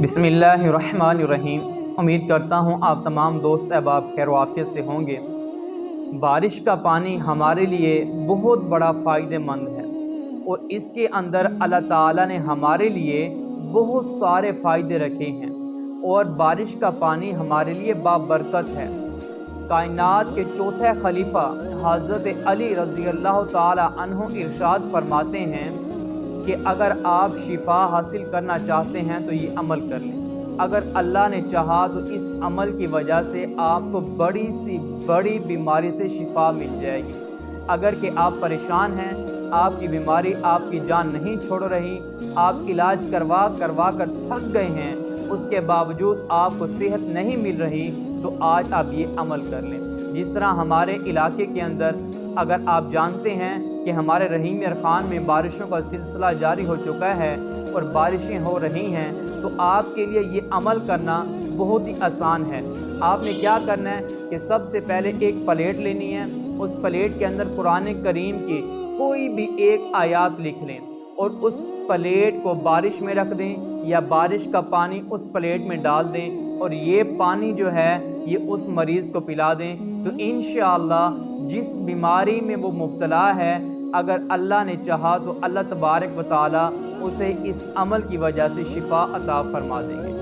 بسم اللہ الرحمن الرحیم۔ امید کرتا ہوں آپ تمام دوست احباب خیر و عافیت سے ہوں گے۔ بارش کا پانی ہمارے لیے بہت بڑا فائدہ مند ہے اور اس کے اندر اللہ تعالیٰ نے ہمارے لیے بہت سارے فائدے رکھے ہیں، اور بارش کا پانی ہمارے لیے بابرکت ہے۔ کائنات کے چوتھے خلیفہ حضرت علی رضی اللہ تعالی عنہ ارشاد فرماتے ہیں کہ اگر آپ شفا حاصل کرنا چاہتے ہیں تو یہ عمل کر لیں۔ اگر اللہ نے چاہا تو اس عمل کی وجہ سے آپ کو بڑی سی بڑی بیماری سے شفا مل جائے گی۔ اگر کہ آپ پریشان ہیں، آپ کی بیماری آپ کی جان نہیں چھوڑ رہی، آپ علاج کروا کر تھک گئے ہیں، اس کے باوجود آپ کو صحت نہیں مل رہی، تو آج آپ یہ عمل کر لیں۔ جس طرح ہمارے علاقے کے اندر اگر آپ جانتے ہیں کہ ہمارے رحیم ارخان میں بارشوں کا سلسلہ جاری ہو چکا ہے اور بارشیں ہو رہی ہیں، تو آپ کے لیے یہ عمل کرنا بہت ہی آسان ہے۔ آپ نے کیا کرنا ہے کہ سب سے پہلے ایک پلیٹ لینی ہے، اس پلیٹ کے اندر قرآن کریم کی کوئی بھی ایک آیات لکھ لیں اور اس پلیٹ کو بارش میں رکھ دیں یا بارش کا پانی اس پلیٹ میں ڈال دیں، اور یہ پانی جو ہے یہ اس مریض کو پلا دیں، تو انشاءاللہ جس بیماری میں وہ مبتلا ہے، اگر اللہ نے چاہا تو اللہ تبارک و تعالی اسے اس عمل کی وجہ سے شفا عطا فرما دیں گے۔